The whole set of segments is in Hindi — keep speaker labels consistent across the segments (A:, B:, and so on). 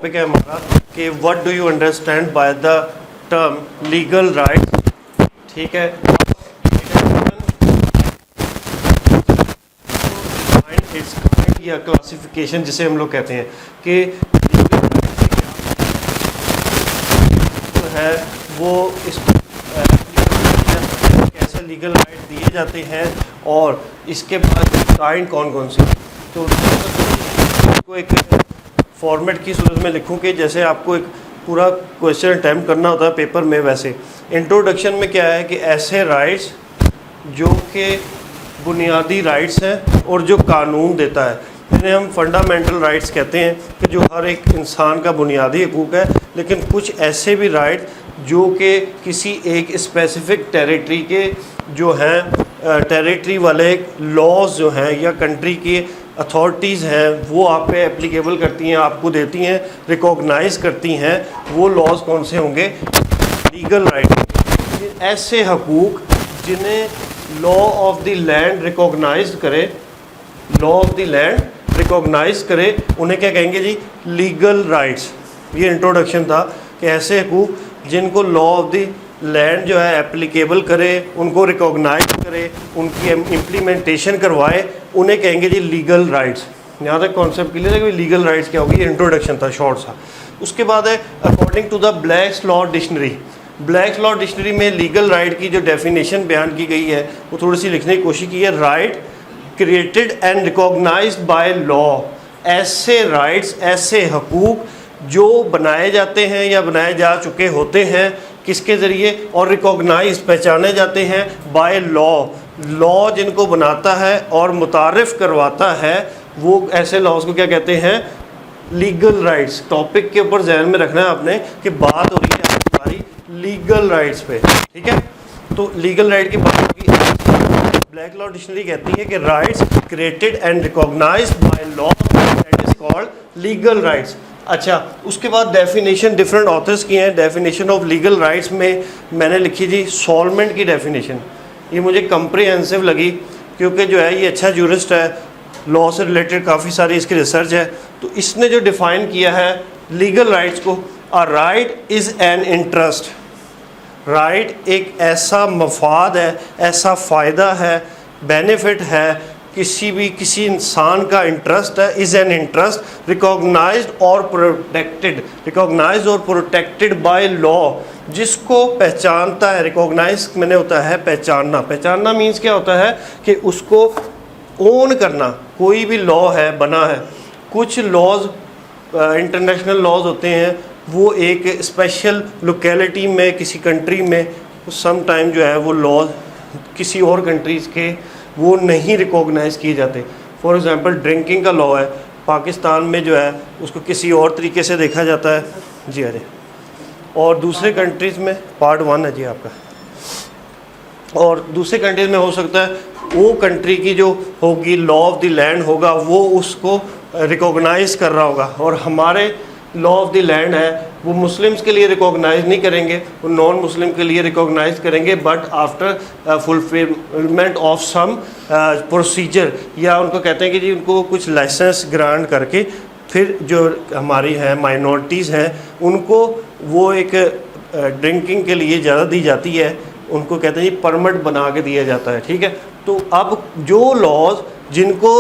A: टॉपिक है हमारा कि what do you understand by the term legal rights. ठीक है, या क्लासिफिकेशन जिसे हम लोग कहते हैं कि जो है वो इसको कैसे लीगल राइट दिए जाते हैं और इसके बाद काइंड कौन कौन सी। तो को एक फॉर्मेट की सूरत में लिखूं कि जैसे आपको एक पूरा क्वेश्चन अटैम्प्ट करना होता है पेपर में, वैसे इंट्रोडक्शन में क्या है कि ऐसे राइट्स जो कि बुनियादी राइट्स हैं और जो कानून देता है, जिन्हें हम फंडामेंटल राइट्स कहते हैं कि जो हर एक इंसान का बुनियादी हकूक़ है। लेकिन कुछ ऐसे भी राइट जो कि किसी एक स्पेसिफिक टेरिटरी के जो हैं टेरिटरी वाले लॉज जो हैं या कंट्री की अथॉरिटीज़ हैं वो आप पे एप्लीकेबल करती हैं, आपको देती हैं, रिकॉग्नाइज करती हैं। वो लॉज कौन से होंगे? Legal right. ऐसे हकूक़ जिन्हें law of the land recognise करे, law of the land recognise करे, उन्हें क्या कहेंगे जी? Legal rights. ये इंट्रोडक्शन था कि ऐसे हकूक़ जिनको लॉ ऑफ द लैंड जो है एप्लीकेबल करे, उनको रिकॉग्नाइज करे, उनकी इम्प्लीमेंटेशन करवाए, उन्हें कहेंगे जी लीगल राइट्स। यहाँ तक कॉन्सेप्ट क्लियर है कि लीगल राइट्स क्या होगी? इंट्रोडक्शन था शॉर्ट सा। उसके बाद है according to the Black's law dictionary. Black's law dictionary में लीगल राइट की जो डेफिनेशन बयान की गई है वो थोड़ी सी लिखने की कोशिश की है। Right created and recognised by law, ऐसे राइट्स, ऐसे हकूक़ जो बनाए जाते हैं या बनाए जा चुके होते हैं, किसके ज़रिए? और रिकॉग्नाइज, पहचाने जाते हैं बाय लॉ। लॉ जिनको बनाता है और मुतारिफ़ करवाता है, वो ऐसे लॉज को क्या कहते हैं? Legal rights. टॉपिक के ऊपर ध्यान में रखना है आपने कि बात हो रही है हमारी लीगल राइट्स पे। ठीक है, तो लीगल राइट की बात होगी। ब्लैक लॉ डिक्शनरी कहती है कि rights created and recognised by law that is called legal rights. अच्छा, उसके बाद डेफिनेशन डिफरेंट ऑथर्स की हैं। डेफिनेशन ऑफ लीगल राइट्स में मैंने लिखी जी सॉलमेंट की डेफिनेशन। ये मुझे कंप्रिहेंसिव लगी क्योंकि जो है ये अच्छा जूरिस्ट है, लॉ से रिलेटेड काफ़ी सारी इसकी रिसर्च है। तो इसने जो डिफ़ाइन किया है लीगल राइट्स को, a right is an interest. Right एक ऐसा मफाद है, ऐसा फ़ायदा है, बेनिफिट है, किसी इंसान का इंटरेस्ट है, इज़ एन इंटरेस्ट रिकॉग्नाइज्ड और प्रोटेक्टेड, रिकॉग्नाइज्ड और प्रोटेक्टेड बाय लॉ, जिसको पहचानता है। रिकॉग्नाइज मैंने होता है पहचानना। पहचानना मीन्स क्या होता है कि उसको ओन करना। कोई भी लॉ है, बना है, कुछ लॉज इंटरनेशनल लॉज होते हैं, वो एक स्पेशल लोकेलिटी में, किसी कंट्री में सम टाइम जो है वो लॉ किसी और कंट्रीज़ के वो नहीं रिकॉग्नाइज किए जाते। फॉर एग्ज़ाम्पल ड्रिंकिंग का लॉ है पाकिस्तान में, जो है उसको किसी और तरीके से देखा जाता है जी। अरे और दूसरे कंट्रीज़ में पार्ट 1 है जी आपका, और दूसरे कंट्रीज़ में हो सकता है वो कंट्री की जो होगी लॉ ऑफ द लैंड होगा वो उसको रिकॉग्नाइज कर रहा होगा, और हमारे लॉ ऑफ द लैंड है वो मुस्लिम्स के लिए रिकॉग्नाइज नहीं करेंगे, वो नॉन मुस्लिम के लिए रिकॉग्नाइज करेंगे, but after fulfilment of some procedure, या उनको कहते हैं कि जी उनको कुछ लाइसेंस ग्रांट करके फिर जो हमारी है माइनॉरिटीज़ हैं उनको वो एक ड्रिंकिंग के लिए ज़्यादा दी जाती है, उनको कहते हैं जी परमिट बना के दिया जाता है। ठीक है, तो अब जो लॉज जिनको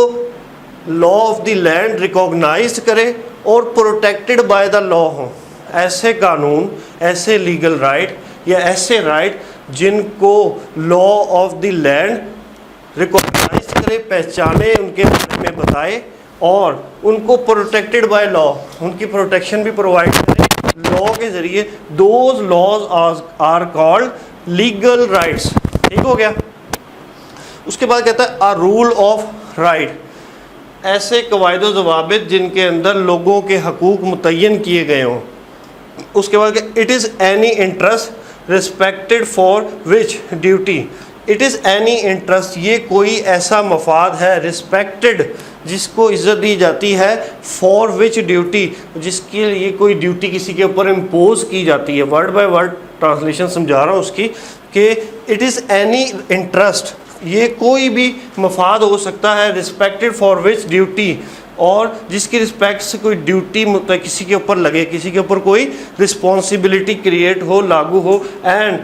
A: law of the land recognise करे और प्रोटेक्टेड बाय द लॉ हों, ऐसे कानून, ऐसे लीगल राइट या ऐसे राइट जिनको law of the land recognise करे, पहचाने, उनके बारे में बताए और उनको प्रोटेक्टेड बाय लॉ, उनकी प्रोटेक्शन भी प्रोवाइड करें लॉ के ज़रिए, those laws are called legal rights. ठीक हो गया। उसके बाद कहता है अ रूल ऑफ राइट, ऐसे कवायद व ज़वाबित जिनके अंदर लोगों के हकूक़ मुतय्यन किए गए हों। उसके बाद it is any interest respected for which duty, it is any interest, ये कोई ऐसा मफाद है, रिस्पेक्टेड जिसको इज़्ज़त दी जाती है, फॉर विच ड्यूटी, जिसके लिए कोई ड्यूटी किसी के ऊपर इम्पोज की जाती है। वर्ड बाय वर्ड ट्रांसलेशन समझा रहा हूँ उसकी, कि इट इज़ एनी इंटरेस्ट, ये कोई भी मफाद हो सकता है, रिस्पेक्टेड फॉर विच ड्यूटी, और जिसकी रिस्पेक्ट से कोई ड्यूटी किसी के ऊपर लगे, किसी के ऊपर कोई रिस्पॉन्सिबिलिटी क्रिएट हो, लागू हो। And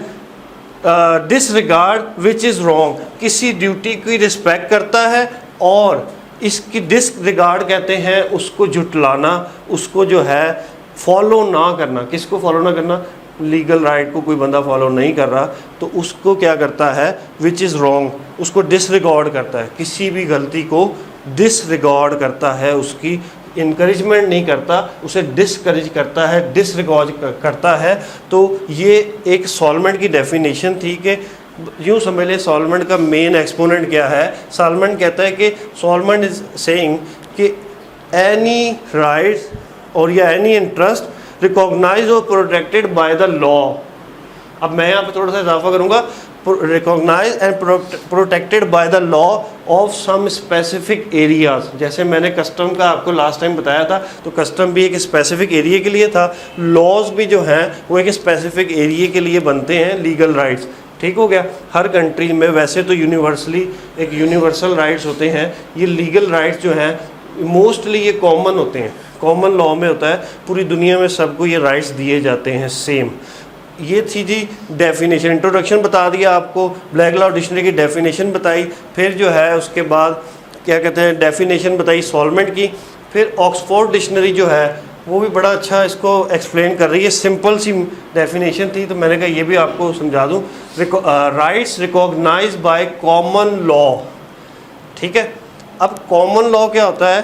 A: disregard which is wrong, किसी ड्यूटी की रिस्पेक्ट करता है और इसकी डिसरिगार्ड कहते हैं उसको झुटलाना, उसको जो है फॉलो ना करना। किसको फॉलो ना करना? लीगल राइट को कोई बंदा फॉलो नहीं कर रहा तो उसको क्या करता है? विच इज़ रॉन्ग, उसको डिसरिगार्ड करता है, किसी भी गलती को डिसरिगार्ड करता है, उसकी इनकरेजमेंट नहीं करता, उसे डिसकरेज करता है, डिसरिगार्ड करता है। तो ये एक सॉल्वेंट की डेफिनेशन थी कि यूँ समझ ले सॉल्वेंट का मेन एक्सपोनेंट क्या है। सॉल्वेंट कहता है कि सॉल्वेंट इज सेइंग कि एनी राइट्स और या एनी इंटरेस्ट रिकॉग्नाइज और प्रोटेक्टेड बाय द लॉ। अब मैं यहाँ पे थोड़ा सा इजाफा करूँगा, recognise and protected by the law of some specific areas. जैसे मैंने कस्टम का आपको लास्ट टाइम बताया था, तो कस्टम भी एक स्पेसिफिक एरिया के लिए था, लॉज भी जो हैं वो एक स्पेसिफिक एरिया के लिए बनते हैं, लीगल राइट्स। ठीक हो गया। हर कंट्री में वैसे तो यूनिवर्सली एक यूनिवर्सल राइट्स होते हैं, ये लीगल राइट्स जो हैं मोस्टली ये कॉमन होते हैं, कॉमन लॉ में होता है, पूरी दुनिया में सबको ये राइट्स दिए जाते हैं सेम। ये थी जी डेफिनेशन, इंट्रोडक्शन बता दिया आपको, ब्लैक लॉ डिक्शनरी की डेफिनेशन बताई, फिर जो है उसके बाद क्या कहते हैं डेफिनेशन बताई सॉल्वेंट की, फिर ऑक्सफोर्ड डिक्शनरी जो है वो भी बड़ा अच्छा इसको एक्सप्लेन कर रही है, सिंपल सी डेफिनेशन थी तो मैंने कहा ये भी आपको समझा दूँ। Rights recognise by common law. ठीक है, अब कॉमन लॉ क्या होता है?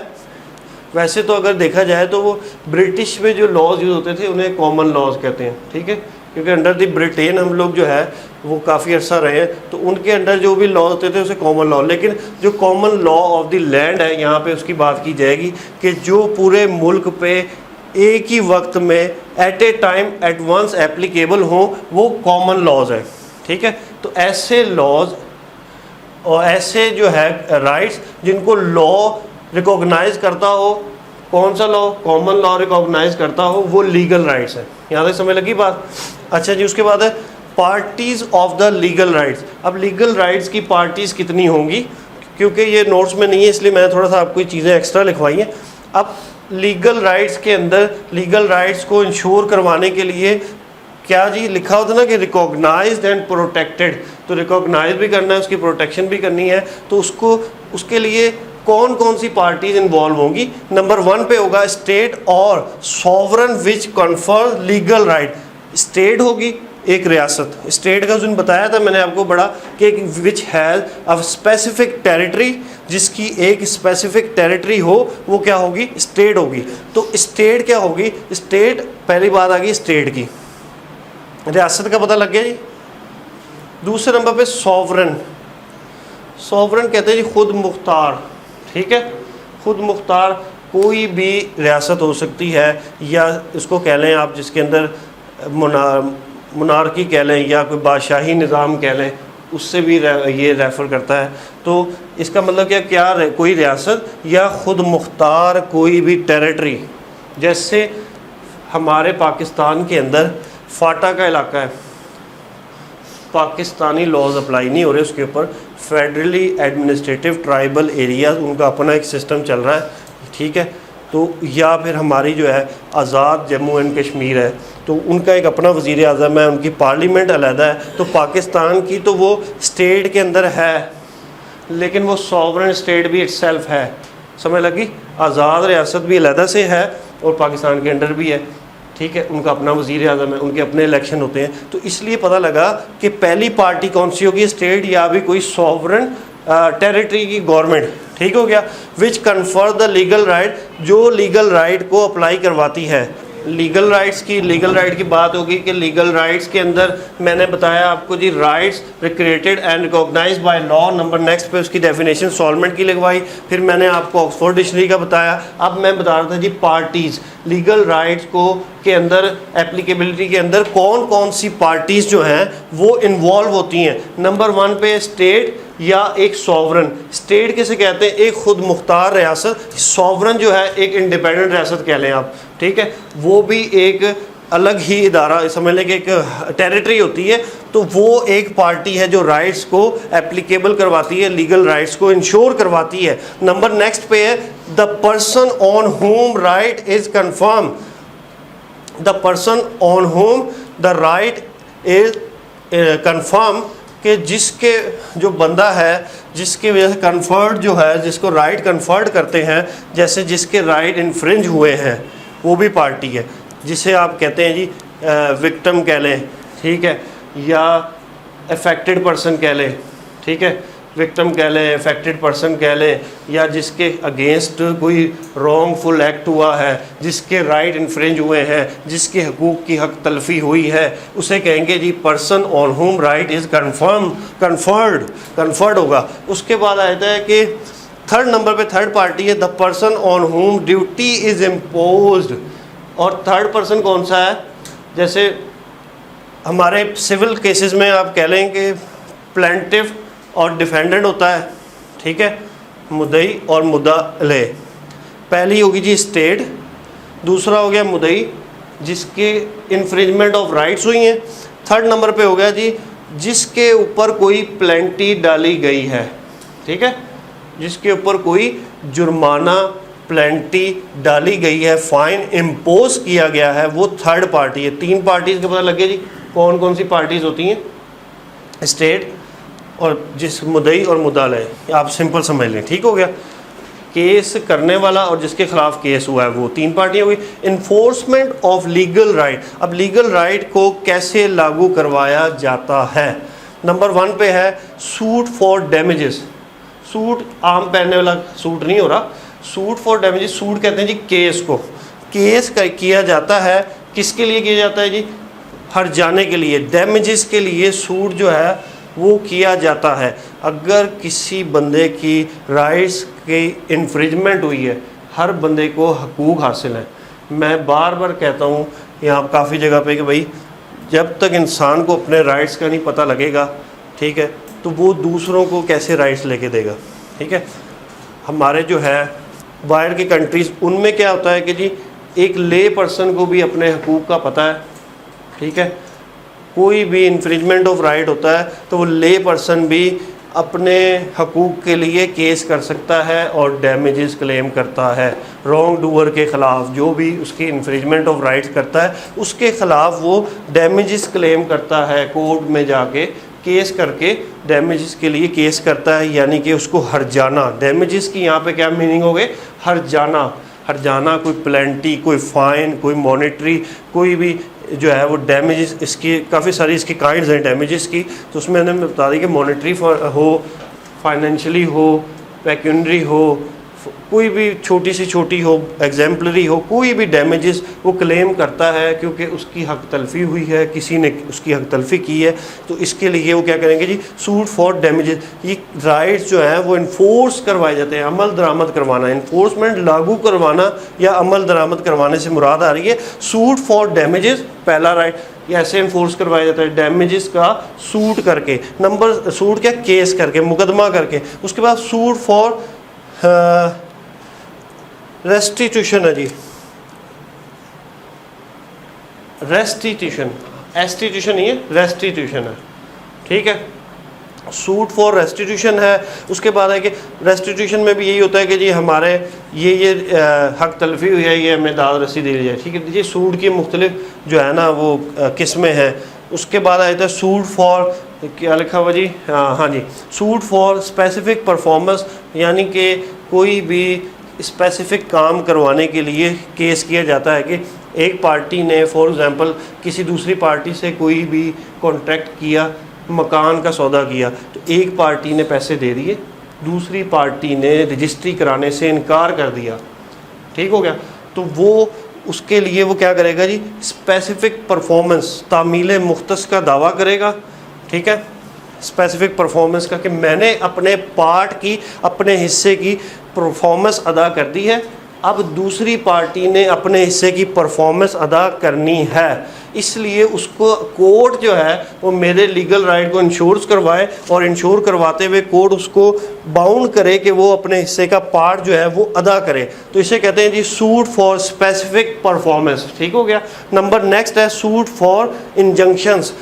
A: वैसे तो अगर देखा जाए तो वो ब्रिटिश में जो लॉज यूज़ होते थे उन्हें कॉमन लॉज कहते हैं। ठीक है, क्योंकि अंडर द ब्रिटेन हम लोग जो है वो काफ़ी अर्सा रहे हैं, तो उनके अंडर जो भी लॉ होते थे उसे कॉमन लॉ। लेकिन जो common law of the land है यहाँ पे उसकी बात की जाएगी कि जो पूरे मुल्क पे एक ही वक्त में at a time at once applicable हो, वो कॉमन लॉज है। ठीक है, तो ऐसे लॉज और ऐसे जो है राइट्स जिनको लॉ रिकॉग्नाइज करता हो, कौन सा लॉ? कॉमन लॉ रिकॉग्नाइज करता हो, वो लीगल राइट्स है। यहाँ तक समझ लगी बात? अच्छा जी, उसके बाद है parties of the legal rights. अब लीगल राइट्स की पार्टीज कितनी होंगी, क्योंकि ये नोट्स में नहीं है इसलिए मैंने थोड़ा सा आपको चीज़ें एक्स्ट्रा लिखवाई हैं। अब लीगल राइट्स के अंदर लीगल राइट्स को इंश्योर करवाने के लिए क्या जी लिखा होता ना कि रिकॉग्नाइज्ड एंड प्रोटेक्टेड, तो रिकॉग्नाइज भी करना है, उसकी प्रोटेक्शन भी करनी है, तो उसको उसके लिए कौन कौन सी पार्टीज इन्वॉल्व होंगी? नंबर 1 पे होगा स्टेट और सॉवरन विच कन्फर लीगल राइट। स्टेट होगी एक रियासत, स्टेट का जो बताया था मैंने आपको बड़ा कि which has a specific territory, जिसकी एक स्पेसिफिक टेरिटरी हो वो क्या होगी? स्टेट होगी। तो स्टेट क्या होगी? स्टेट पहली बात आ गई स्टेट की, रियासत का पता लग गया जी। दूसरे नंबर पे सॉवरन, सॉवरन कहते हैं जी खुद मुख्तार। ठीक है, खुद मुख्तार कोई भी रियासत हो सकती है, या इसको कह लें आप जिसके अंदर मुनारकी कह लें या कोई बादशाही निज़ाम कह लें, उससे भी ये रेफ़र करता है। तो इसका मतलब क्या कोई रियासत या खुद मुख्तार कोई भी टेरिटरी। जैसे हमारे पाकिस्तान के अंदर फाटा का इलाका है, पाकिस्तानी लॉज अप्लाई नहीं हो रहे उसके ऊपर, फेडरली एडमिनिस्ट्रेटिव ट्राइबल एरिया उनका अपना एक सिस्टम चल रहा है। ठीक है, तो या फिर हमारी जो है आज़ाद जम्मू एंड कश्मीर है, तो उनका एक अपना वज़ीर आज़म है, उनकी पार्लियामेंट अलहदा है। तो पाकिस्तान की तो वो स्टेट के अंदर है, लेकिन वो सॉवरन स्टेट भी इटसेल्फ है। समझ लगी? आज़ाद रियासत भी अलहदा से है और पाकिस्तान के अंडर भी है। ठीक है, उनका अपना वज़ीर आज़म है, उनके अपने इलेक्शन होते हैं। तो इसलिए पता लगा कि पहली पार्टी कौन सी होगी? स्टेट या भी कोई सॉवरन टेरिटरी की गवर्नमेंट। ठीक हो गया। विच कन्फर द लीगल राइट, जो लीगल राइट को अप्लाई करवाती है। लीगल राइट्स की बात होगी कि लीगल राइट्स के अंदर मैंने बताया आपको जी rights created and recognised by law. Number next पे उसकी डेफिनेशन सॉल्वेंट की लगवाई। फिर मैंने आपको ऑक्सफोर्ड डिक्शनरी का बताया। अब मैं बता रहा था जी पार्टीज़, लीगल राइट्स को के अंदर एप्लीकेबिलिटी के अंदर कौन कौन सी पार्टीज़ जो हैं वो इन्वॉल्व होती हैं। नंबर 1 पे स्टेट या एक सॉवरन। स्टेट किसे कहते हैं? एक खुद मुख्तार रियासत। सॉवरन जो है एक इंडिपेंडेंट रियासत कह लें आप। ठीक है, वो भी एक अलग ही इदारा, समझ लें कि एक टेरिटरी होती है। तो वो एक पार्टी है जो राइट्स को एप्लीकेबल करवाती है, लीगल राइट्स को इंश्योर करवाती है। नंबर नेक्स्ट पे है the person on whom right is confirm, the person on home the right is confirm, कि जिसके जो बंदा है जिसके वजह से कन्फर्ड जो है, जिसको राइट कन्फर्ड करते हैं, जैसे जिसके राइट इन्फ्रिंज हुए हैं वो भी पार्टी है, जिसे आप कहते हैं जी विक्टिम कह लें, ठीक है, या अफेक्टेड पर्सन कह लें, ठीक है, विक्टिम कह लें, अफेक्टेड पर्सन कह लें, या जिसके अगेंस्ट कोई रॉन्गफुल एक्ट हुआ है, जिसके राइट इन्फ्रिंज हुए हैं, जिसके हकूक़ की हक तलफी हुई है, उसे कहेंगे जी person on whom right is conferred होगा। उसके बाद आता है कि थर्ड नंबर पे थर्ड पार्टी है the person on whom duty is imposed. और थर्ड पर्सन कौन सा है? जैसे हमारे सिविल केसेस में आप कह लें कि प्लेंटिफ और डिफेंडेंट होता है, ठीक है, मुद्दई और मुद्दा ले। पहली होगी जी स्टेट, दूसरा हो गया मुद्दई जिसके इन्फ्रिंजमेंट ऑफ राइट्स हुई हैं, थर्ड नंबर पे हो गया जी जिसके ऊपर कोई प्लेंटी डाली गई है, ठीक है, जिसके ऊपर कोई जुर्माना प्लेंटी डाली गई है, फाइन इम्पोज किया गया है, वो थर्ड पार्टी है। तीन पार्टीज़ का पता लगे जी कौन कौन सी पार्टीज़ होती हैं, स्टेट और जिस मुद्दई और मुद्दा ले, आप सिंपल समझ लें, ठीक हो गया। केस करने वाला और जिसके खिलाफ केस हुआ है वो तीन पार्टियाँ हुई। इन्फोर्समेंट ऑफ लीगल राइट, अब लीगल राइट को कैसे लागू करवाया जाता है? नंबर 1 पे है सूट फॉर डैमेजेस। सूट आम पहनने वाला सूट नहीं हो रहा, सूट फॉर डैमेजेस, सूट कहते हैं जी केस को। केस किया जाता है, किसके लिए किया जाता है जी? हर जाने के लिए, डैमेजेस के लिए सूट जो है वो किया जाता है। अगर किसी बंदे की राइट्स की इन्फ्रिंजमेंट हुई है, हर बंदे को हकूक़ हासिल है। मैं बार बार कहता हूँ यहाँ काफ़ी जगह पे कि भाई जब तक इंसान को अपने राइट्स का नहीं पता लगेगा, ठीक है, तो वो दूसरों को कैसे राइट्स लेके देगा, ठीक है। हमारे जो है बाहर की कंट्रीज़, उनमें क्या होता है कि जी एक ले पर्सन को भी अपने हकूक़ का पता है, ठीक है, कोई भी इन्फ्रिंजमेंट ऑफ राइट होता है तो वो ले पर्सन भी अपने हकूक़ के लिए केस कर सकता है और डैमेजेस क्लेम करता है। रॉन्ग डूअर के ख़िलाफ़ जो भी उसकी इन्फ्रिंजमेंट ऑफ राइट्स करता है उसके ख़िलाफ़ वो डैमेजेस क्लेम करता है, कोर्ट में जाके केस करके डैमेजेस के लिए केस करता है, यानी कि उसको हर्जाना, डैमेजेस की यहाँ पे क्या मीनिंग हो गए? हर्जाना। हर्जाना कोई प्लेंटी, कोई फ़ाइन, कोई मॉनेटरी, कोई भी जो है वो डैमेजेस, इसकी काफ़ी सारी इसकी काइंड्स हैं डैमेजेस की, तो उसमें मैंने बता दी कि मॉनेटरी हो, फाइनेंशियली हो, पेक्यूनरी हो, कोई भी छोटी से छोटी हो, एग्जाम्पलरी हो, कोई भी डैमेजेस वो क्लेम करता है क्योंकि उसकी हक तलफी हुई है, किसी ने उसकी हक तलफी की है, तो इसके लिए वो क्या करेंगे जी? Suit for damages. ये राइट्स जो है वो इन्फोर्स करवाए जाते हैं, अमल दरामद करवाना, इन्फोर्समेंट लागू करवाना या अमल दरामद करवाने से मुराद आ रही है सूट फॉर डैमेजेस। पहला राइट ऐसे इन्फोर्स करवाया जाता है डैमेजेस का सूट करके, नंबर सूट क्या? केस करके, मुकदमा करके। उसके बाद सूट फॉर रेस्टिट्यूशन है जी, रेस्टिट्यूशन, एस्टिट्यूशन नहीं है, रेस्टिट्यूशन है, ठीक है, सूट फॉर रेस्टिट्यूशन है। उसके बाद है कि रेस्टिट्यूशन में भी यही होता है कि जी हमारे ये हक तलफी हुई है, ये हमें दाद रसी दे दी जाए, ठीक है। जी सूट की मुख्तलिफ जो है ना वो किस्में हैं। उसके बाद आता है सूट फॉर, क्या लिखा हुआ जी? हाँ जी, सूट फॉर स्पेसिफिक परफॉर्मेंस, यानी कि कोई भी स्पेसिफिक काम करवाने के लिए केस किया जाता है कि एक पार्टी ने फॉर एग्ज़ाम्पल किसी दूसरी पार्टी से कोई भी कॉन्ट्रैक्ट किया, मकान का सौदा किया, तो एक पार्टी ने पैसे दे दिए, दूसरी पार्टी ने रजिस्ट्री कराने से इनकार कर दिया, ठीक हो गया, तो वो उसके लिए वो क्या करेगा जी? स्पेसिफिक परफॉर्मेंस, तामील मुख्तस का दावा करेगा, ठीक है, स्पेसिफिक परफॉर्मेंस का, कि मैंने अपने पार्ट की, अपने हिस्से की परफॉर्मेंस अदा कर दी है, अब दूसरी पार्टी ने अपने हिस्से की परफॉर्मेंस अदा करनी है, इसलिए उसको कोर्ट जो है वो मेरे लीगल राइट को इंश्योर करवाए और इंश्योर करवाते हुए कोर्ट उसको बाउंड करे कि वो अपने हिस्से का पार्ट जो है वो अदा करे, तो इसे कहते हैं जी सूट फॉर स्पेसिफिक परफॉर्मेंस, ठीक हो गया। नंबर नेक्स्ट है सूट फॉर इंजंक्शंस,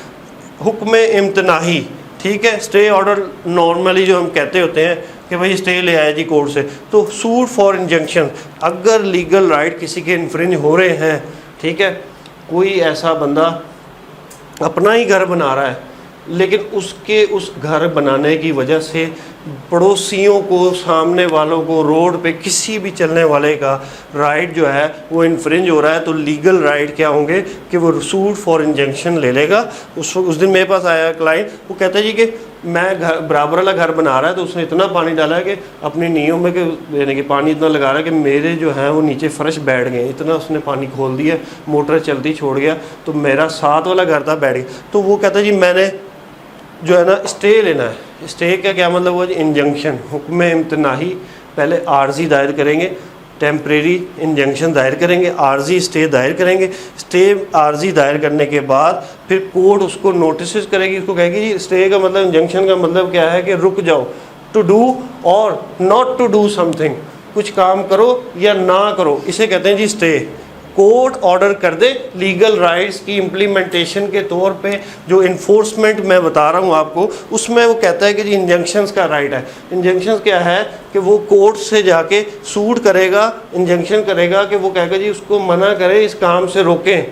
A: हुक्म इम्तनाही, ठीक है, स्टे ऑर्डर नॉर्मली जो हम कहते होते हैं कि भाई स्टे ले आया जी कोर्ट से। तो सूट फॉर इंजंक्शन, अगर लीगल राइट किसी के इन्फ्रिंज हो रहे हैं, ठीक है, कोई ऐसा बंदा अपना ही घर बना रहा है लेकिन उसके उस घर बनाने की वजह से पड़ोसियों को, सामने वालों को, रोड पे किसी भी चलने वाले का राइट जो है वो इन्फ्रिंज हो रहा है, तो लीगल राइट क्या होंगे कि वो सूट फॉर इंजंक्शन ले लेगा। उस दिन मेरे पास आया क्लाइंट, वो कहता है जी कि मैं घर बराबर वाला घर बना रहा है तो उसने इतना पानी डाला है कि अपनी नींयों में यानी कि पानी इतना लगा रहा है कि मेरे जो है वो नीचे फर्श बैठ गए, इतना उसने पानी खोल दिया, मोटर चलती छोड़ गया, तो मेरा साथ वाला घर था बैठ गया। तो वो कहता है जी मैंने जो है ना स्टे लेना है। स्टे का क्या मतलब हुआ जी? इंजंक्शन, हुक्म इम्तनाही। पहले आर्जी दायर करेंगे, टेम्परेरी इंजंक्शन दायर करेंगे, आर्जी स्टे दायर करेंगे। स्टे आर्जी दायर करने के बाद फिर कोर्ट उसको नोटिस करेगी, उसको कहेगी जी स्टे का मतलब, इंजंक्शन का मतलब क्या है कि रुक जाओ, टू डू और नॉट टू डू समथिंग, कुछ काम करो या ना करो, इसे कहते हैं जी स्टे। कोर्ट ऑर्डर कर दे लीगल राइट्स की इम्प्लीमेंटेशन के तौर पे, जो इन्फोर्समेंट मैं बता रहा हूँ आपको, उसमें वो कहता है कि जी इंजंक्शंस का राइट है। इंजंक्शंस क्या है कि वो कोर्ट से जाके सूट करेगा, इंजंक्शन करेगा कि वो कहेगा जी उसको मना करे, इस काम से रोकें,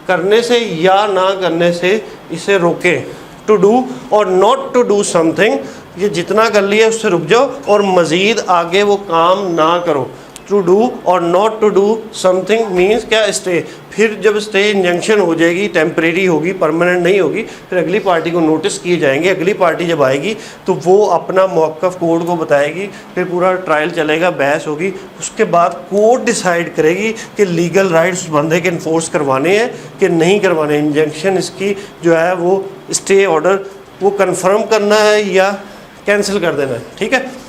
A: करने से या ना करने से इसे रोकें, टू डू और नॉट टू डू समथिंग, ये जितना कर लिया उससे रुक जाओ और मज़ीद आगे वो काम ना करो। टू डू और not to do something means क्या? स्टे। फिर जब स्टे इंजंक्शन हो जाएगी, टेम्परेरी होगी, परमानेंट नहीं होगी, फिर अगली पार्टी को नोटिस किए जाएंगे। अगली पार्टी जब आएगी तो वो अपना मौक़िफ़ कोर्ट को बताएगी, फिर पूरा ट्रायल चलेगा, बहस होगी, उसके बाद कोर्ट डिसाइड करेगी कि लीगल राइट्स बंदे के इन्फोर्स करवाने हैं कि नहीं करवाने। इंजंक्शन इसकी जो है वो स्टे ऑर्डर वो कन्फर्म करना है या कैंसिल कर देना है, ठीक है।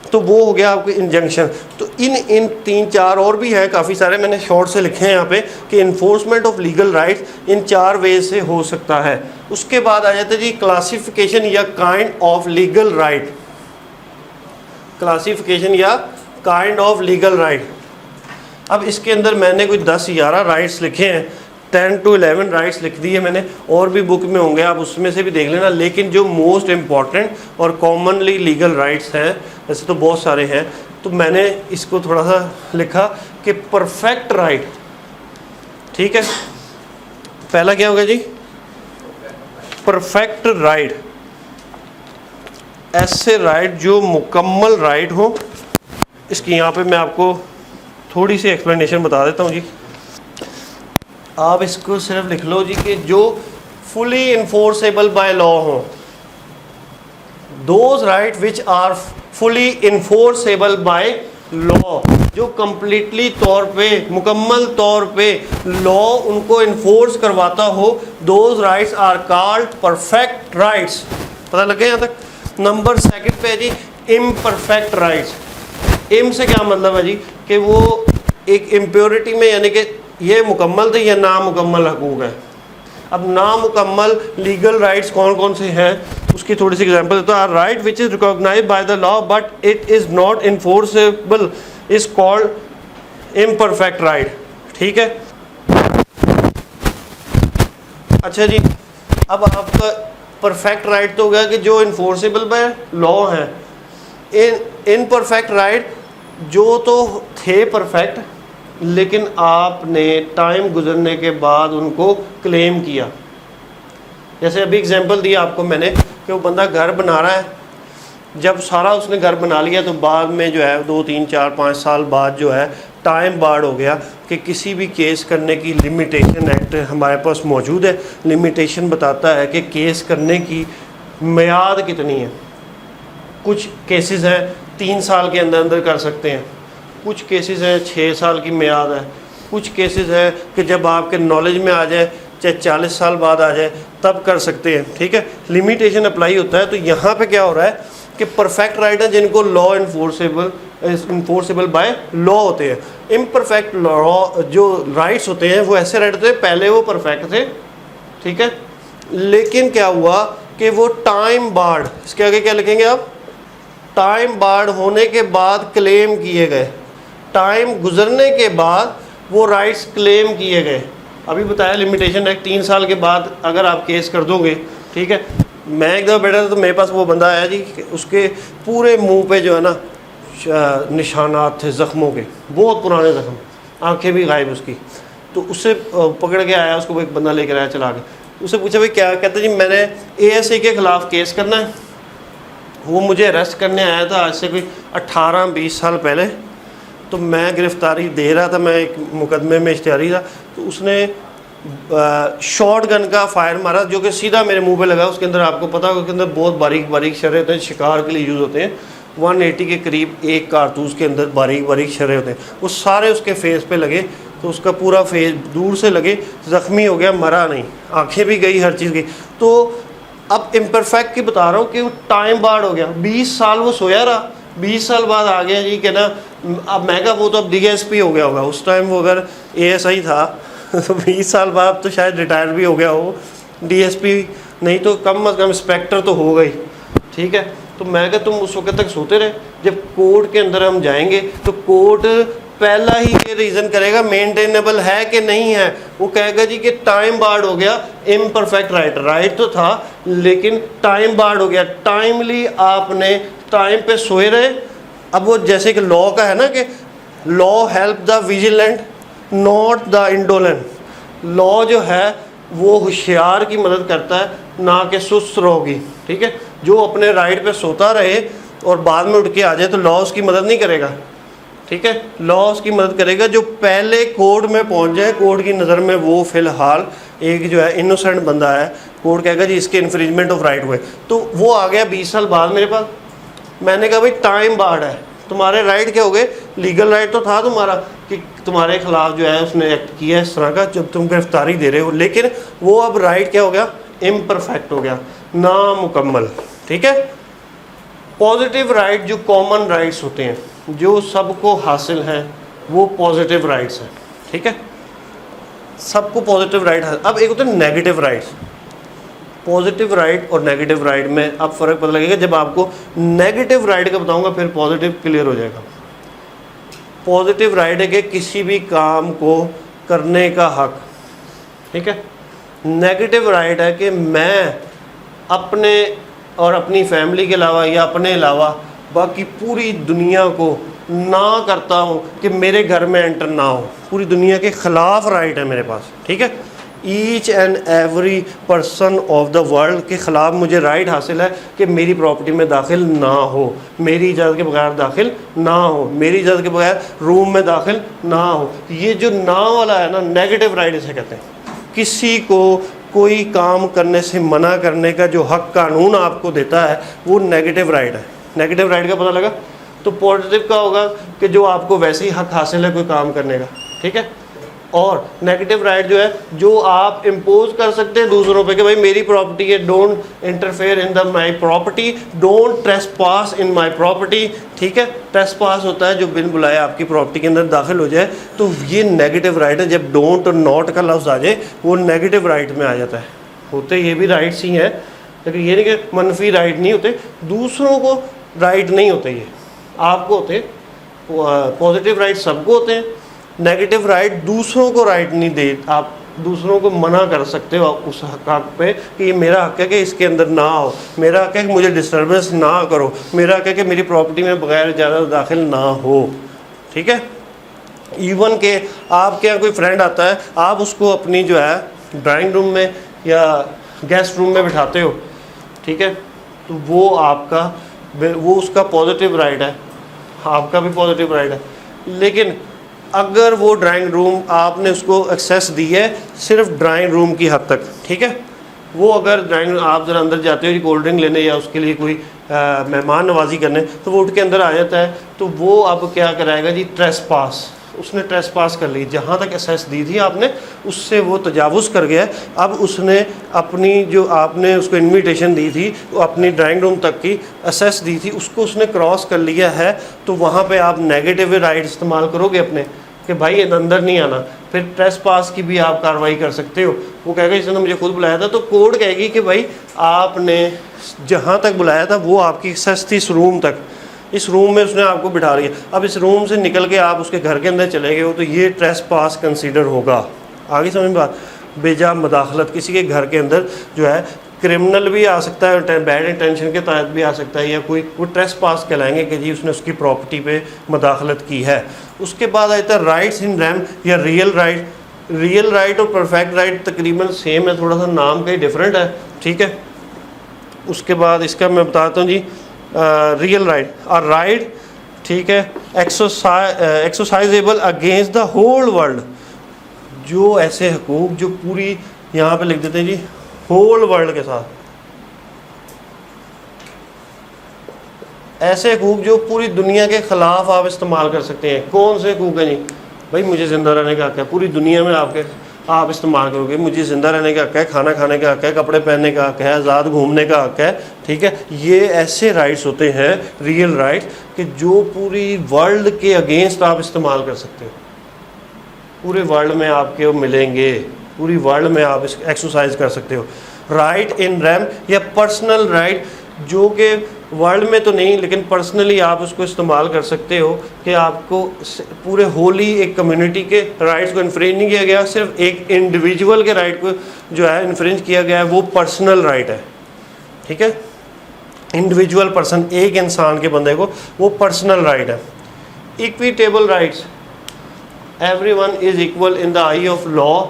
A: तो वो हो गया आपके इंजंक्शन। तो इन 3-4 और भी हैं, काफ़ी सारे मैंने शॉर्ट से लिखे हैं यहाँ पे कि इन्फोर्समेंट ऑफ लीगल राइट्स इन 4 वे से हो सकता है। उसके बाद आ जाता है जी क्लासिफिकेशन या kind of legal right. Classification या काइंड ऑफ लीगल राइट। अब इसके अंदर मैंने कुछ 10-11 राइट्स लिखे हैं, 10 to 11 राइट्स लिख दिए मैंने, और भी बुक में होंगे, आप उसमें से भी देख लेना। लेकिन जो मोस्ट इम्पॉर्टेंट और कॉमनली लीगल राइट्स हैं, वैसे तो बहुत सारे हैं, तो मैंने इसको थोड़ा सा लिखा कि परफेक्ट राइट, ठीक है। पहला क्या होगा जी? परफेक्ट राइट, ऐसे राइट जो मुकम्मल राइट हो। इसकी यहाँ पे मैं आपको थोड़ी सी एक्सप्लेनेशन बता देता हूँ जी। आप इसको सिर्फ लिख लो जी कि जो फुली इन्फोर्सेबल बाय लॉ हो, those right which are fully enforceable by law, जो कम्प्लीटली तौर पे, मुकम्मल तौर पे लॉ उनको इन्फोर्स करवाता हो, those rights are called perfect rights. पता लगे यहाँ तक? नंबर 2 पे है जी इम्परफेक्ट राइट्स। इम से क्या मतलब है जी कि वो एक इम्प्योरिटी में, यानी कि ये मुकम्मल थे या नामुकम्मल हकूक़ है। अब नामुकम्मल लीगल राइट्स कौन कौन से हैं उसकी थोड़ी सी एग्जांपल देता हूँ। Right which is recognised by the law but it is not enforceable is called imperfect right, ठीक है। अच्छा जी, अब आपका परफेक्ट राइट तो हो गया कि जो इन्फोर्सेबल बाय लॉ है। इनपरफेक्ट राइट जो तो थे परफेक्ट, लेकिन आपने टाइम गुजरने के बाद उनको क्लेम किया। जैसे अभी एग्जांपल दिया आपको मैंने कि वो बंदा घर बना रहा है, जब सारा उसने घर बना लिया तो बाद में जो है 2, 3, 4, 5 साल बाद जो है टाइम बार्ड हो गया कि किसी भी केस करने की लिमिटेशन एक्ट हमारे पास मौजूद है। लिमिटेशन बताता है कि केस करने की मियाद कितनी है। कुछ केसेस हैं 3 साल के अंदर अंदर कर सकते हैं, कुछ केसेस हैं 6 साल की मियाद है, कुछ केसेस है कि जब आपके नॉलेज में आ जाए, चाहे 40 साल बाद आ जाए, तब कर सकते हैं, ठीक है। लिमिटेशन अप्लाई होता है। तो यहाँ पे क्या हो रहा है कि परफेक्ट राइट है जिनको लॉ इन्फोर्सेबल बाय लॉ होते हैं। इम्परफेक्ट लॉ जो राइट्स होते हैं वो ऐसे राइट होते हैं, पहले वो परफेक्ट थे, ठीक है, लेकिन क्या हुआ कि वो टाइम बार्ड, इसके आगे क्या लिखेंगे आप? टाइम बार्ड होने के बाद क्लेम किए गए, टाइम गुजरने के बाद वो राइट्स क्लेम किए गए। अभी बताया लिमिटेशन एक्ट 3 साल के बाद अगर आप केस कर दोगे, ठीक है, मैं एक दफ़ा बैठा था तो मेरे पास वो बंदा आया जी, उसके पूरे मुंह पे जो है ना निशानात थे ज़ख्मों के, बहुत पुराने ज़ख्म, आंखें भी गायब उसकी। तो उससे पकड़ के आया, उसको एक बंदा लेकर आया चला के। उससे पूछा भाई क्या? कहते जी मैंने ASA के ख़िलाफ़ केस करना है। वो मुझे अरेस्ट करने आया था आज से कोई 18-20 साल पहले। तो मैं गिरफ़्तारी दे रहा था, मैं एक मुकदमे में इश्तिहारी था। तो उसने शॉर्ट गन का फायर मारा जो कि सीधा मेरे मुंह पे लगा। उसके अंदर आपको पता होगा, उसके अंदर बहुत बारीक बारीक शरे होते हैं, शिकार के लिए यूज़ होते हैं। 180 के करीब एक कारतूस के अंदर बारीक बारीक शरे होते हैं, वो सारे उसके फेस पे लगे। तो उसका पूरा फेस दूर से लगे, ज़ख्मी हो गया, मरा नहीं, आंखें भी गई, हर चीज़ गई। तो अब इम्परफेक्ट की बता रहा हूँ कि वो टाइम बार्ड हो गया, 20 साल वो सोया रहा, 20 साल बाद आ गया जी, कहना अब मैं कहा वो तो अब DSP हो गया होगा। उस टाइम वो अगर ASI था तो 20 साल बाद तो शायद रिटायर भी हो गया हो, DSP नहीं तो कम अज़ कम इंस्पेक्टर तो हो गई, ठीक है। तो मैं कहा तुम उस वक्त तक सोते रहे। जब कोर्ट के अंदर हम जाएंगे तो कोर्ट पहला ही ये रीज़न करेगा मेंटेनेबल है कि नहीं है। वो कहेगा जी कि टाइम बार्ड हो गया, इम्परफेक्ट राइट तो था लेकिन टाइम बार्ड हो गया, टाइमली आपने टाइम पे सोए रहे। अब वो जैसे कि लॉ का है ना कि law help the vigilant not the indolent. Law जो है वो होशियार की मदद करता है, ना कि सुस्त रोगी, ठीक है। जो अपने राइट पे सोता रहे और बाद में उठ के आ जाए तो लॉ उसकी मदद नहीं करेगा, ठीक है। लॉ उसकी मदद करेगा जो पहले कोर्ट में पहुंच जाए। कोर्ट की नज़र में वो फ़िलहाल एक जो है इनोसेंट बंदा है, कोर्ट कहेगा जी इसके इन्फ्रिंजमेंट ऑफ राइट हुए। तो वो आ गया 20 साल बाद मेरे पास। मैंने कहा भाई टाइम बार्ड है, तुम्हारे राइट क्या हो गए? लीगल राइट तो था तुम्हारा कि तुम्हारे खिलाफ जो है उसने एक्ट किया इस तरह का जब तुम गिरफ्तारी दे रहे हो, लेकिन वो अब राइट क्या हो गया? इम्परफेक्ट हो गया, नामुकम्मल, ठीक है। पॉजिटिव राइट जो कॉमन राइट्स होते हैं, जो सबको हासिल हैं, वो पॉजिटिव राइट्स हैं, ठीक है। सबको पॉजिटिव राइट। अब एक होते हैं नेगेटिव राइट्स। पॉजिटिव राइट और नेगेटिव राइट में अब फ़र्क पता लगेगा जब आपको नेगेटिव राइट का बताऊंगा, फिर पॉजिटिव क्लियर हो जाएगा। पॉजिटिव राइट है कि किसी भी काम को करने का हक, ठीक है। नेगेटिव राइट है कि मैं अपने और अपनी फैमिली के अलावा या अपने अलावा बाकी पूरी दुनिया को ना करता हूँ कि मेरे घर में एंटर ना हो। पूरी दुनिया के ख़िलाफ़ राइट है मेरे पास, ठीक है। Each and every person of the world के ख़िलाफ़ मुझे राइट हासिल है कि मेरी प्रॉपर्टी में दाखिल ना हो, मेरी इजाज़त के बगैर दाखिल ना हो, मेरी इजाज़त के बगैर रूम में दाखिल ना हो। ये जो ना वाला है ना, नेगेटिव राइट इसे कहते हैं। किसी को कोई काम करने से मना करने का जो हक कानून आपको देता है वो नेगेटिव राइट है। नेगेटिव राइट का पता लगा। तो पॉजिटिव का होगा कि जो आपको वैसे ही हक हासिल है कोई काम करने का, ठीक है। और नेगेटिव राइट जो है जो आप इम्पोज कर सकते हैं दूसरों पे कि भाई मेरी प्रॉपर्टी है, don't interfere in the my property, don't trespass in my property, ठीक है। ट्रेसपास होता है जो बिन बुलाए आपकी प्रॉपर्टी के अंदर दाखिल हो जाए, तो ये नेगेटिव राइट है। जब डोंट और नॉट का लफ्ज़ आ जाए वो नेगेटिव राइट में आ जाता है। होते ये भी राइट्स ही हैं, लेकिन ये नहीं कि मनफी राइट नहीं होते, दूसरों को राइट नहीं होते, ये आपको होते। पॉजिटिव राइट सबको होते हैं, नेगेटिव राइट दूसरों को राइट नहीं दे। आप दूसरों को मना कर सकते हो उस हक पे कि ये मेरा हक है कि इसके अंदर ना हो, मेरा हक है कि मुझे डिस्टर्बेंस ना करो, मेरा हक है कि मेरी प्रॉपर्टी में बगैर इजाज़त दाखिल ना हो, ठीक है। इवन के आपके यहाँ कोई फ्रेंड आता है, आप उसको अपनी जो है ड्राइंग रूम में या गेस्ट रूम में बिठाते हो, ठीक है, तो वो आपका वो उसका पॉजिटिव राइट है, आपका भी पॉजिटिव राइट है। लेकिन अगर वो ड्राइंग रूम आपने उसको एक्सेस दी है सिर्फ ड्राइंग रूम की हद तक, ठीक है, वो अगर ड्राइंग आप ज़रा अंदर जाते हो कोल्ड ड्रिंक लेने या उसके लिए कोई मेहमान नवाजी करने, तो वो उठ के अंदर आ जाता है, तो वो अब क्या कराएगा जी? ट्रेसपास। उसने ट्रेसपास कर ली, जहाँ तक एक्सेस दी थी आपने उससे वो तजावुज़ कर गया। अब उसने अपनी जो आपने उसको इन्विटेशन दी थी, वो अपनी ड्राइंग रूम तक की एक्सेस दी थी, उसको उसने क्रॉस कर लिया है। तो वहाँ पे आप नेगेटिव राइट इस्तेमाल करोगे अपने कि भाई अंदर नहीं आना। फिर ट्रेसपास की भी आप कार्रवाई कर सकते हो। वो कहेगा इसने मुझे खुद बुलाया था, तो कोर्ट कहेगी कि भाई आपने जहाँ तक बुलाया था वो आपकी एक्सेस थी इस रूम तक, इस रूम में उसने आपको बिठा लिया, अब इस रूम से निकल के आप उसके घर के अंदर चले गए हो, तो ये ट्रेसपास कंसीडर होगा। आगे समझ में बात? बेजा मदाखलत, किसी के घर के अंदर जो है क्रिमिनल भी आ सकता है, बैड इंटेंशन के तहत भी आ सकता है, या कोई ट्रेस पास कहलाएंगे कि जी उसने उसकी प्रॉपर्टी पे मुदाखलत की है। उसके बाद आता है राइट्स इन रैम या रियल राइट। रियल राइट और परफेक्ट राइट तकरीबन सेम है, थोड़ा सा नाम का ही डिफरेंट है, ठीक है। उसके बाद इसका मैं बताता हूँ जी, रियल राइट और राइट, ठीक है, exercisable against the whole world. जो ऐसे हकूक जो पूरी, यहाँ पे लिख देते हैं जी, होल वर्ल्ड के साथ, ऐसे हकूक जो पूरी दुनिया के ख़िलाफ़ आप इस्तेमाल कर सकते हैं। कौन से हकूक हैं जी? भाई मुझे ज़िंदा रहने का हक़ है, पूरी दुनिया में आप इस्तेमाल करोगे, मुझे ज़िंदा रहने का हक़ है, खाना खाने का हक़ है, कपड़े पहनने का हक़ है, आज़ाद घूमने का हक़ है, ठीक है। ये ऐसे राइट्स होते हैं रियल राइट्स कि जो पूरी वर्ल्ड के अगेंस्ट आप इस्तेमाल कर सकते हो, पूरे वर्ल्ड में आपके वो मिलेंगे, पूरी वर्ल्ड में आप इस एक्सरसाइज कर सकते हो। राइट इन रैम या पर्सनल राइट, जो कि वर्ल्ड में तो नहीं लेकिन पर्सनली आप उसको इस्तेमाल कर सकते हो कि आपको पूरे होली एक कम्युनिटी के राइट्स को इन्फ्रिंज नहीं किया गया, सिर्फ एक इंडिविजुअल के राइट को जो है इन्फ्रिंज किया गया है, वो पर्सनल राइट है, ठीक है। इंडिविजुअल पर्सन, एक इंसान के बंदे को, वो पर्सनल राइट है। Equitable rights, everyone is equal in the I of law.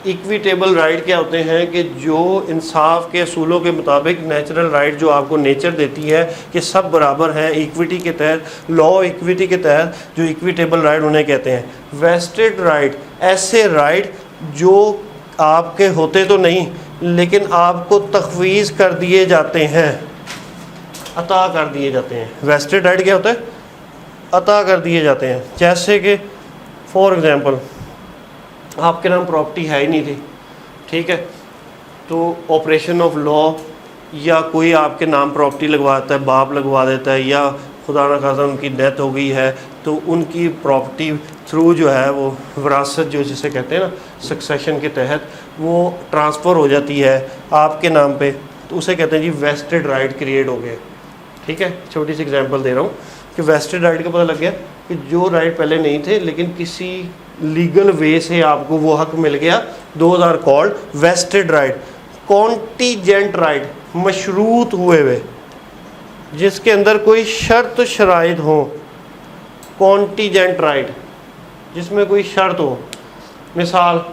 A: Equitable right क्या होते हैं कि जो इंसाफ के असूलों के मुताबिक नेचुरल राइट जो आपको नेचर देती है कि सब बराबर हैं इक्विटी के तहत, लॉ इक्विटी के तहत, जो इक्विटेबल राइट उन्हें कहते हैं। वेस्टेड राइट, ऐसे राइट जो आपके होते तो नहीं लेकिन आपको तखवीज़ कर दिए जाते हैं, अता कर दिए जाते हैं। वेस्टेड राइट क्या होता है? अता कर दिए जाते हैं। जैसे कि फॉर एग्ज़ाम्पल आपके नाम प्रॉपर्टी है ही नहीं थी, ठीक है, तो ऑपरेशन ऑफ लॉ या कोई आपके नाम प्रॉपर्टी लगवाता है, बाप लगवा देता है, या खुदा न खासा उनकी डेथ हो गई है तो उनकी प्रॉपर्टी थ्रू जो है वो विरासत जो जिसे कहते हैं ना सक्सेशन के तहत वो ट्रांसफ़र हो जाती है आपके नाम पे, तो उसे कहते हैं जी वेस्टेड राइट क्रिएट हो गए, ठीक है। छोटी सी एग्जांपल दे रहा हूँ कि वेस्टेड राइट का पता लग गया कि जो राइट पहले नहीं थे लेकिन किसी लीगल वे से आपको वो हक मिल गया, those are called vested right. Contingent right, मशरूत हुए हुए, जिसके अंदर कोई शर्त शराइत हो। कॉन्टीजेंट राइट जिसमें कोई शर्त हो, मिसाल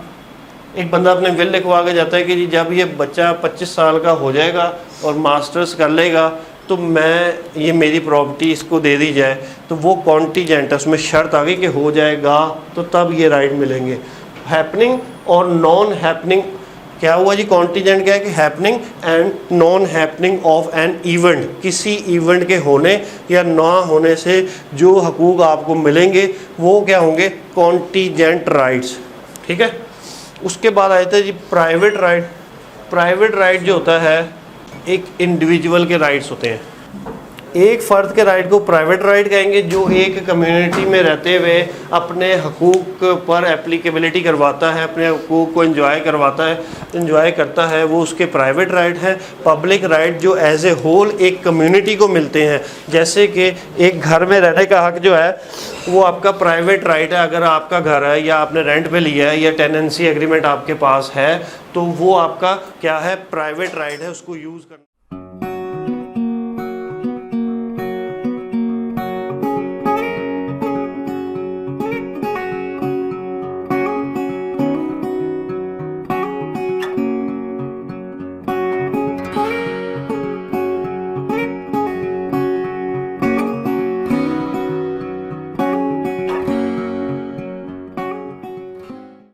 A: एक बंदा अपने विल लिखवा के जाता है कि जी जब ये बच्चा 25 साल का हो जाएगा और मास्टर्स कर लेगा तो मैं ये मेरी प्रॉपर्टी इसको दे दी जाए, तो वो कॉन्टीजेंट है, उसमें शर्त आ गई कि हो जाएगा तो तब ये राइट मिलेंगे। हैपनिंग और नॉन हैपनिंग क्या हुआ जी? कॉन्टीजेंट क्या है कि happening and non happening of an event, किसी इवेंट के होने या ना होने से जो हकूक़ आपको मिलेंगे वो क्या होंगे? कॉन्टीजेंट राइट्स, ठीक है। उसके बाद आए थे जी प्राइवेट राइट। प्राइवेट राइट जो होता है एक इंडिविजुअल के राइट्स होते हैं, एक फ़र्द के राइट को प्राइवेट राइट कहेंगे जो एक कम्युनिटी में रहते हुए अपने हकूक़ पर एप्लीकेबिलिटी करवाता है, अपने हकूक़ को एंजॉय करता है, वो उसके प्राइवेट राइट है। पब्लिक राइट जो एज ए होल एक कम्युनिटी को मिलते हैं, जैसे कि एक घर में रहने का हक जो है वो आपका प्राइवेट राइट है। अगर आपका घर है या आपने रेंट पे लिया है या टेनेंसी एग्रीमेंट आपके पास है तो वो आपका क्या है? प्राइवेट राइट है, उसको यूज़ करना।